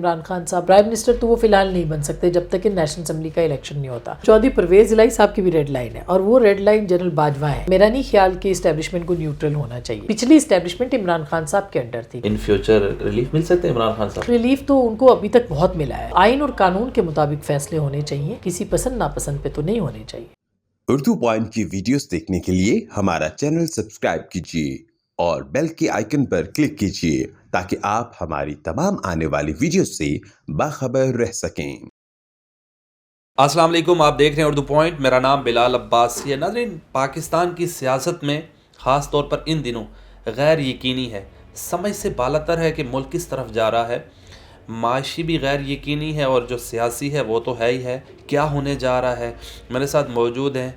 عمران خان صاحب prime minister تو وہ فی الحال نہیں بن سکتے جب تک کہ نیشنل اسمبلی کا الیکشن نہیں ہوتا. چودھری پرویز الہی صاحب کی بھی ریڈ لائن ہے اور وہ ریڈ لائن جنرل باجوہ ہے. میرا نہیں خیال کہ اسٹیبلشمنٹ کو نیوٹرل ہونا چاہیے. پچھلی اسٹیبلشمنٹ عمران خان صاحب کے انڈر تھی. ان فیوچر ریلیف مل سکتے ہیں عمران خان صاحب؟ ریلیف تو ان کو ابھی تک بہت ملا ہے. آئین اور قانون کے مطابق فیصلے ہونے چاہیے, کسی پسند ناپسند پہ تو نہیں ہونے چاہیے. اردو پوائنٹ کی ویڈیوز دیکھنے کے لیے ہمارا چینل سبسکرائب کیجیے اور بیل کے آئیکن پر کلک کیجیے تاکہ آپ ہماری تمام آنے والی ویڈیوز سے باخبر رہ سکیں. السلام علیکم، آپ دیکھ رہے ہیں اردو پوائنٹ. میرا نام بلال عباس ہے. ناظرین، پاکستان کی سیاست میں خاص طور پر ان دنوں غیر یقینی ہے. سمجھ سے بالاتر ہے کہ ملک کس طرف جا رہا ہے. معاشی بھی غیر یقینی ہے اور جو سیاسی ہے وہ تو ہے ہی ہے. کیا ہونے جا رہا ہے؟ میرے ساتھ موجود ہیں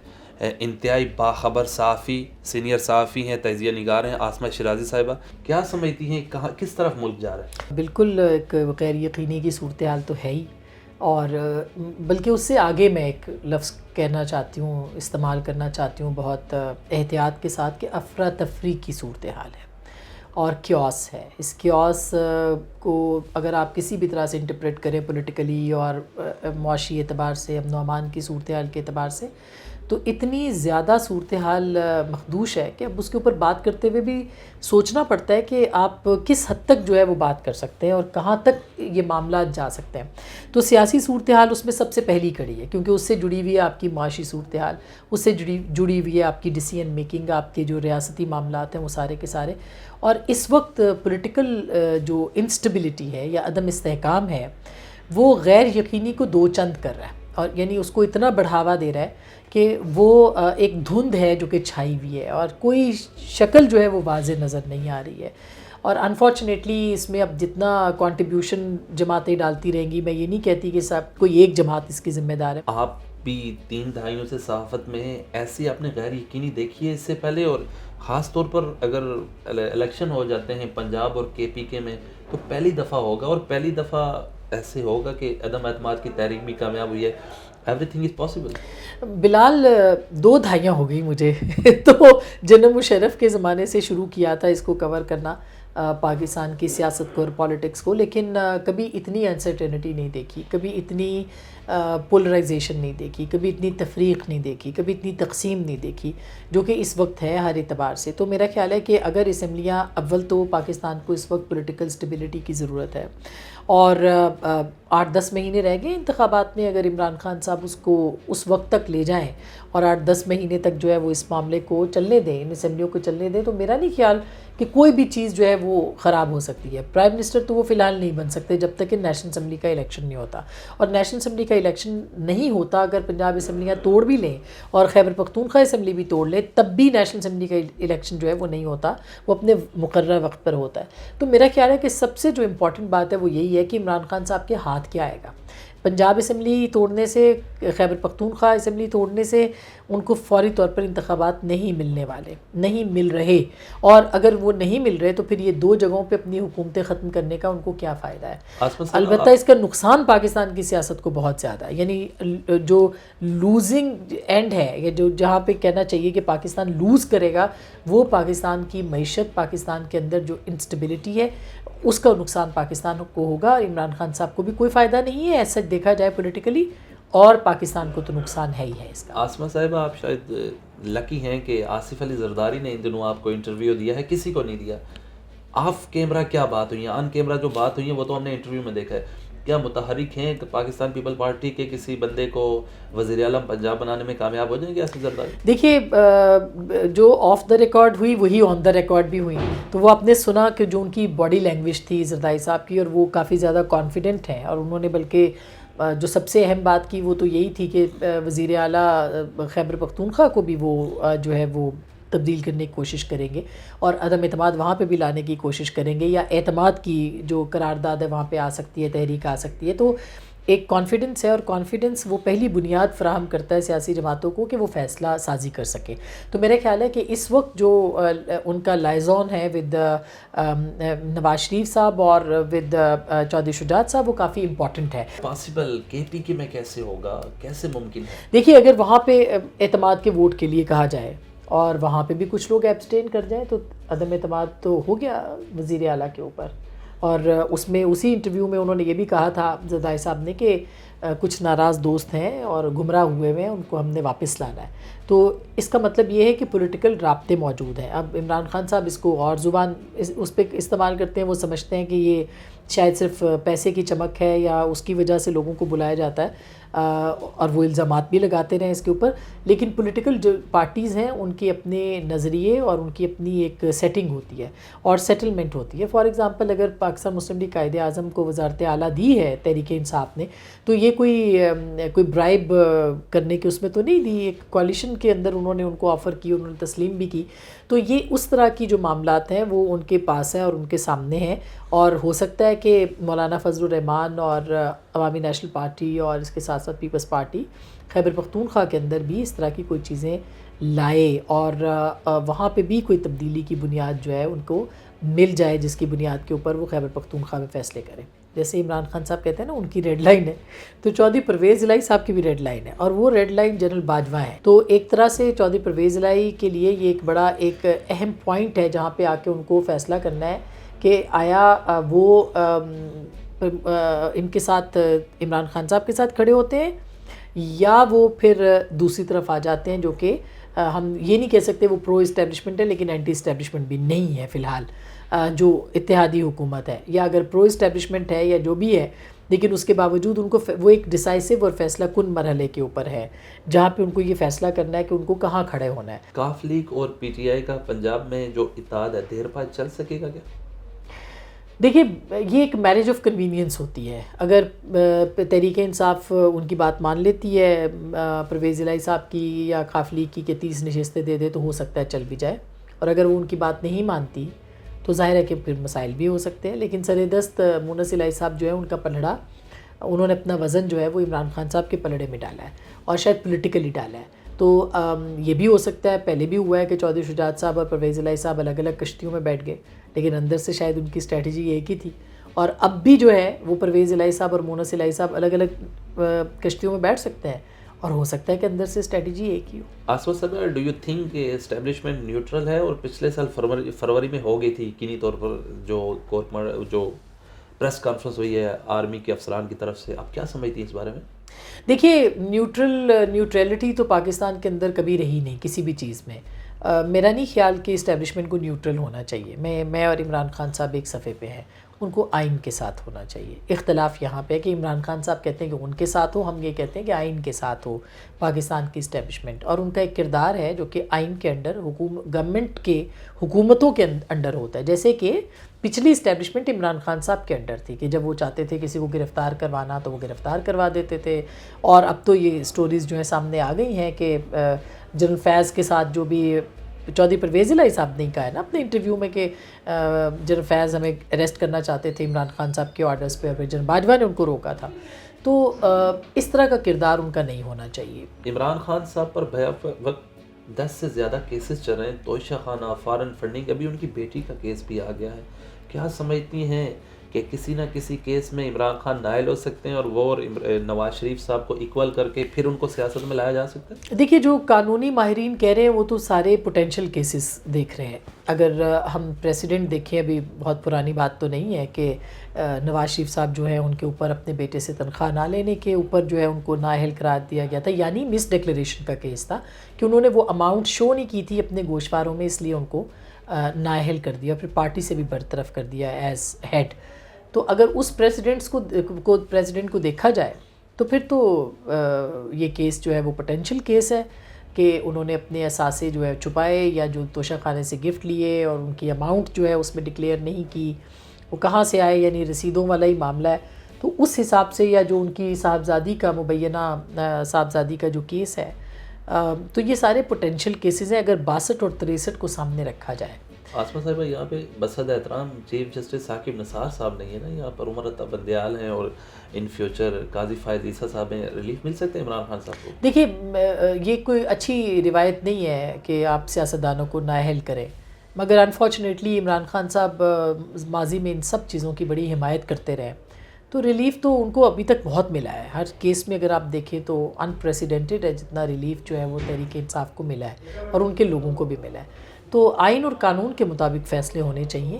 انتہائی باخبر صحافی، سینئر صحافی ہیں، تجزیہ نگار ہیں، عاصمہ شیرازی صاحبہ. کیا سمجھتی ہیں کہاں کس طرف ملک جا رہا ہے؟ بالکل ایک غیر یقینی کی صورتحال تو ہے ہی، اور بلکہ اس سے آگے میں ایک لفظ کہنا چاہتی ہوں، استعمال کرنا چاہتی ہوں بہت احتیاط کے ساتھ، کہ افراتفری کی صورتحال ہے اور کیوس ہے. اس کیوس کو اگر آپ کسی بھی طرح سے انٹرپریٹ کریں پولیٹیکلی اور معاشی اعتبار سے، امن و امان کی صورتحال کے اعتبار سے، تو اتنی زیادہ صورتحال مخدوش ہے کہ اب اس کے اوپر بات کرتے ہوئے بھی سوچنا پڑتا ہے کہ آپ کس حد تک جو ہے وہ بات کر سکتے ہیں اور کہاں تک یہ معاملات جا سکتے ہیں. تو سیاسی صورتحال اس میں سب سے پہلی کڑی ہے، کیونکہ اس سے جڑی ہوئی ہے آپ کی معاشی صورتحال، اس سے جڑی ہوئی ہے آپ کی ڈیسیژن میکنگ، آپ کے جو ریاستی معاملات ہیں وہ سارے کے سارے. اور اس وقت پولیٹیکل جو انسٹیبلٹی ہے یا عدم استحکام ہے وہ غیر یقینی کو دو چند کر رہا ہے، اور یعنی اس کو اتنا بڑھاوا دے رہا ہے کہ وہ ایک دھند ہے جو کہ چھائی ہوئی ہے اور کوئی شکل جو ہے وہ واضح نظر نہیں آ رہی ہے. اور انفارچونیٹلی اس میں اب جتنا کنٹریبیوشن جماعتیں ڈالتی رہیں گی، میں یہ نہیں کہتی کہ صاحب کوئی ایک جماعت اس کی ذمہ دار ہے. آپ بھی 3 دہائیوں سے صحافت میں ہیں، ایسی آپ نے غیر یقینی دیکھی ہے اس سے پہلے؟ اور خاص طور پر اگر الیکشن ہو جاتے ہیں پنجاب اور KPK میں تو پہلی دفعہ ہوگا، اور پہلی دفعہ ایسے ہوگا کہ عدم اعتماد کی تحریک بھی کامیاب ہوئی ہے. Everything is possible. Bilal 2 دہائیاں ہو گئی مجھے تو جنرل مشرف کے زمانے سے شروع کیا تھا اس کو کور کرنا، پاکستان کی سیاست کو اور پالیٹکس کو، لیکن کبھی اتنی انسرٹینٹی نہیں دیکھی، کبھی اتنی پولرائزیشن نہیں دیکھی، کبھی اتنی تفریق نہیں دیکھی، کبھی اتنی تقسیم نہیں دیکھی جو کہ اس وقت ہے ہر اعتبار سے. تو میرا خیال ہے کہ اگر اسمبلیاں، اول تو پاکستان کو اس وقت پولیٹیکل سٹیبلٹی کی ضرورت ہے، اور 8-10 مہینے رہ گئے انتخابات میں، اگر عمران خان صاحب اس کو اس وقت تک لے جائیں اور 8-10 مہینے تک جو ہے وہ اس معاملے کو چلنے دیں، ان اسمبلیوں کو چلنے دیں، تو میرا نہیں خیال کہ کوئی بھی چیز جو ہے وہ خراب ہو سکتی ہے. پرائم منسٹر تو وہ فی الحال نہیں بن سکتے جب تک کہ نیشنل اسمبلی کا الیکشن نہیں ہوتا، اور نیشنل اسمبلی کا الیکشن نہیں ہوتا اگر پنجاب اسمبلیاں توڑ بھی لیں اور خیبر پختونخوا اسمبلی بھی توڑ لیں، تب بھی نیشنل اسمبلی کا الیکشن جو ہے وہ نہیں ہوتا، وہ اپنے مقررہ وقت پر ہوتا ہے. تو میرا خیال ہے کہ سب سے جو امپورٹنٹ بات ہے وہ یہی ہے کہ عمران خان صاحب کے ہاتھ کیا آئے گا. پنجاب اسمبلی توڑنے سے، خیبر پختونخوا اسمبلی توڑنے سے ان کو فوری طور پر انتخابات نہیں ملنے والے، نہیں مل رہے، اور اگر وہ نہیں مل رہے تو پھر یہ 2 جگہوں پہ اپنی حکومتیں ختم کرنے کا ان کو کیا فائدہ ہے؟ البتہ اس کا نقصان پاکستان کی سیاست کو بہت زیادہ ہے. یعنی جو لوزنگ اینڈ ہے، یا جو جہاں پہ کہنا چاہیے کہ پاکستان لوز کرے گا، وہ پاکستان کی معیشت، پاکستان کے اندر جو انسٹیبلٹی ہے اس کا نقصان پاکستان کو ہوگا. عمران خان صاحب کو بھی کوئی فائدہ نہیں ہے ایسا دیکھا جائے پولیٹیکلی، اور پاکستان کو تو نقصان ہے ہی ہے اس کا. عاصمہ صاحبہ، آپ شاید لکی ہیں کہ آصف علی زرداری نے ان دنوں آپ کو انٹرویو دیا ہے، کسی کو نہیں دیا. آف کیمرہ کیا بات ہوئی ہیں، آن کیمرہ جو بات ہوئی ہیں وہ تو ہم نے انٹرویو میں دیکھا ہے. کیا متحرک ہیں کہ پاکستان پیپل پارٹی کے کسی بندے کو وزیر اعظم پنجاب بنانے میں کامیاب ہو جائیں گے آصف زرداری؟ دیکھیے، جو آف دا ریکارڈ ہوئی وہی آن دا ریکارڈ بھی ہوئی. تو وہ آپ نے سنا کہ جو ان کی باڈی لینگویج تھی زرداری صاحب کی، اور وہ کافی زیادہ کانفیڈنٹ ہیں، اور انہوں نے بلکہ جو سب سے اہم بات کی وہ تو یہی تھی کہ وزیر اعلیٰ خیبر پختونخوا کو بھی وہ جو ہے وہ تبدیل کرنے کی کوشش کریں گے، اور عدم اعتماد وہاں پہ بھی لانے کی کوشش کریں گے، یا اعتماد کی جو قرارداد ہے وہاں پہ آ سکتی ہے، تحریک آ سکتی ہے. تو ایک کانفیڈنس ہے، اور کانفیڈنس وہ پہلی بنیاد فراہم کرتا ہے سیاسی جماعتوں کو کہ وہ فیصلہ سازی کر سکے. تو میرا خیال ہے کہ اس وقت جو ان کا لائزون ہے ود نواز شریف صاحب اور ود چودھری شجاعت صاحب، وہ کافی امپورٹنٹ ہے. پاسبل KPK میں کیسے ہوگا، کیسے ممکن ہے؟ دیکھیے، اگر وہاں پہ اعتماد کے ووٹ کے لیے کہا جائے اور وہاں پہ بھی کچھ لوگ ایبسٹین کر جائیں تو عدم اعتماد تو ہو گیا وزیر اعلیٰ کے اوپر. اور اس میں اسی انٹرویو میں انہوں نے یہ بھی کہا تھا زرداری صاحب نے کہ کچھ ناراض دوست ہیں اور گمراہ ہوئے ہوئے ہیں، ان کو ہم نے واپس لانا ہے. تو اس کا مطلب یہ ہے کہ پولیٹیکل رابطے موجود ہیں. اب عمران خان صاحب اس کو اور زبان اس پہ استعمال کرتے ہیں، وہ سمجھتے ہیں کہ یہ شاید صرف پیسے کی چمک ہے یا اس کی وجہ سے لوگوں کو بلایا جاتا ہے، اور وہ الزامات بھی لگاتے رہے اس کے اوپر. لیکن پولیٹیکل جو پارٹیز ہیں ان کے اپنے نظریے اور ان کی اپنی ایک سیٹنگ ہوتی ہے اور سیٹلمنٹ ہوتی ہے. فار ایگزامپل اگر پاکستان مسلم لیگ قائد اعظم کو وزارت اعلیٰ دی ہے تحریک انصاف نے، تو یہ کوئی برائب کرنے کے اس میں تو نہیں دی. ایک کوalition کے اندر انہوں نے ان کو آفر کی، انہوں نے تسلیم بھی کی. تو یہ اس طرح کی جو معاملات ہیں وہ ان کے پاس ہیں اور ان کے سامنے ہیں. اور ہو سکتا ہے کہ مولانا فضل الرحمان اور عوامی نیشنل پارٹی اور اس کے ساتھ ساتھ پیپلز پارٹی خیبر پختونخوا کے اندر بھی اس طرح کی کوئی چیزیں لائے اور وہاں پہ بھی کوئی تبدیلی کی بنیاد جو ہے ان کو مل جائے، جس کی بنیاد کے اوپر وہ خیبر پختونخوا میں فیصلے کریں. جیسے عمران خان صاحب کہتے ہیں نا ان کی ریڈ لائن ہے، تو چودھری پرویز الہی صاحب کی بھی ریڈ لائن ہے، اور وہ ریڈ لائن جنرل باجوہ ہے. تو ایک طرح سے چودھری پرویز الہی کے لیے یہ ایک بڑا ایک اہم پوائنٹ ہے جہاں پہ آ کے ان کو فیصلہ کرنا ہے کہ آیا وہ ان کے ساتھ عمران خان صاحب کے ساتھ کھڑے ہوتے ہیں یا وہ پھر دوسری طرف آ جاتے ہیں، جو کہ ہم یہ نہیں کہہ سکتے وہ پرو اسٹیبلشمنٹ ہے لیکن اینٹی اسٹیبلشمنٹ بھی نہیں ہے فی الحال جو اتحادی حکومت ہے، یا اگر پرو اسٹیبلشمنٹ ہے یا جو بھی ہے، لیکن اس کے باوجود ان کو وہ ایک ڈیسائسو اور فیصلہ کن مرحلے کے اوپر ہے جہاں پہ ان کو یہ فیصلہ کرنا ہے کہ ان کو کہاں کھڑے ہونا ہے. کاف لیگ اور پی ٹی آئی کا پنجاب میں جو اتحاد ہے دیر پا چل سکے گا کیا؟ دیکھیے یہ ایک میرج آف کنوینئنس ہوتی ہے. اگر تحریک انصاف ان کی بات مان لیتی ہے پرویز الہی صاحب کی یا کاف لیگ کی کہ 30 نشستیں دے دے تو ہو سکتا ہے چل بھی جائے، اور اگر وہ ان کی بات نہیں مانتی تو ظاہر ہے کہ پھر مسائل بھی ہو سکتے ہیں. لیکن سر دست مونس الہی صاحب جو ہے ان کا پلڑا، انہوں نے اپنا وزن جو ہے وہ عمران خان صاحب کے پلڑے میں ڈالا ہے اور شاید پولیٹیکلی ڈالا ہے. تو یہ بھی ہو سکتا ہے، پہلے بھی ہوا ہے کہ چودھری شجاعت صاحب اور پرویز الہی صاحب الگ الگ کشتیوں میں بیٹھ گئے، لیکن اندر سے شاید ان کی اسٹریٹجی ایک ہی تھی. اور اب بھی جو ہے وہ پرویز الہی صاحب اور مونس الہی صاحب الگ الگ کشتیوں میں بیٹھ سکتے ہیں، اور ہو سکتا ہے کہ اندر سے اسٹریٹجی ایک ہی ہو. آصف صاحب، ڈو یو تھنک کہ اسٹیبلشمنٹ نیوٹرل ہے؟ اور پچھلے سال فروری میں ہو گئی تھی یقینی طور پر جو پریس کانفرنس ہوئی ہے آرمی کے افسران کی طرف سے، آپ کیا سمجھتی ہیں اس بارے میں؟ دیکھیے نیوٹرلٹی تو پاکستان کے اندر کبھی رہی نہیں کسی بھی چیز میں. میرا نہیں خیال کہ اسٹیبلشمنٹ کو نیوٹرل ہونا چاہیے. میں اور عمران خان صاحب ایک صفحے پہ ہیں، ان کو آئین کے ساتھ ہونا چاہیے. اختلاف یہاں پہ ہے کہ عمران خان صاحب کہتے ہیں کہ ان کے ساتھ ہو، ہم یہ کہتے ہیں کہ آئین کے ساتھ ہو پاکستان کی اسٹیبلشمنٹ. اور ان کا ایک کردار ہے جو کہ آئین کے انڈر گورنمنٹ کے حکومتوں کے انڈر ہوتا ہے. جیسے کہ پچھلی اسٹیبلشمنٹ عمران خان صاحب کے انڈر تھی کہ جب وہ چاہتے تھے کسی کو گرفتار کروانا تو وہ گرفتار کروا دیتے تھے. اور اب تو یہ سٹوریز جو ہیں سامنے آ گئی ہیں کہ جنرل فیض کے ساتھ جو بھی چودھری پرویز الہی صاحب نے کہا ہے نا اپنے انٹرویو میں کہ جنرل فیض ہمیں اریسٹ کرنا چاہتے تھے عمران خان صاحب کے آرڈرز پہ، اور پھر جنرل باجوہ نے ان کو روکا تھا. تو اس طرح کا کردار ان کا نہیں ہونا چاہیے. عمران خان صاحب پر بیک وقت 10 سے زیادہ کیسز چل رہے ہیں، توشہ خانہ، فارن فنڈنگ، ابھی ان کی بیٹی کا کیس بھی آ گیا ہے. کیا سمجھتی ہیں کہ کسی نہ کسی کیس میں عمران خان نائل ہو سکتے ہیں اور وہ نواز شریف صاحب کو ایکول کر کے پھر ان کو سیاست میں لایا جا سکتا ہے؟ دیکھیے جو قانونی ماہرین کہہ رہے ہیں وہ تو سارے پوٹینشیل کیسز دیکھ رہے ہیں. اگر ہم پریسیڈنٹ دیکھیں، ابھی بہت پرانی بات تو نہیں ہے کہ نواز شریف صاحب جو ہے ان کے اوپر اپنے بیٹے سے تنخواہ نہ لینے کے اوپر جو ہے ان کو نااہل قرار دیا گیا تھا، یعنی مس ڈکلیریشن کا کیس تھا کہ انہوں نے وہ اماؤنٹ شو نہیں کی تھی اپنے گوشواروں میں، اس لیے ان کو نااہل کر دیا، پھر پارٹی سے بھی برطرف کر دیا ایز ہیڈ. تو اگر اس پریزیڈنٹ کو دیکھا جائے تو پھر تو یہ کیس جو ہے وہ پوٹینشیل کیس ہے کہ انہوں نے اپنے اثاثے جو ہے چھپائے یا جو توشہ خانے سے گفٹ لیے اور ان کی اماؤنٹ جو ہے اس میں ڈکلیئر نہیں کی، وہ کہاں سے آئے، یعنی رسیدوں والا ہی معاملہ ہے. تو اس حساب سے یا جو ان کی صاحبزادی کا مبینہ صاحبزادی کا جو کیس ہے، تو یہ سارے پوٹینشیل کیسز ہیں اگر 62 اور 63 کو سامنے رکھا جائے. آسما صاحبہ، یہاں پہ بصد احترام چیف جسٹس ثاقب نثار صاحب نہیں ہے نا، یہاں پر عمر عطا بندیال ہیں اور ان فیوچر قاضی فائز عیسیٰ صاحب ہیں. ریلیف مل سکتے ہیں عمران خان صاحب کو؟ دیکھیے یہ کوئی اچھی روایت نہیں ہے کہ آپ سیاستدانوں کو نااہل کریں، مگر انفارچونیٹلی عمران خان صاحب ماضی میں ان سب چیزوں کی بڑی حمایت کرتے رہے، تو ریلیف تو ان کو ابھی تک بہت ملا ہے. ہر کیس میں اگر آپ دیکھیں تو انپریسیڈنٹڈ ہے جتنا ریلیف جو ہے وہ تحریک انصاف کو ملا ہے اور ان کے لوگوں کو بھی ملا ہے. تو آئین اور قانون کے مطابق فیصلے ہونے چاہیے.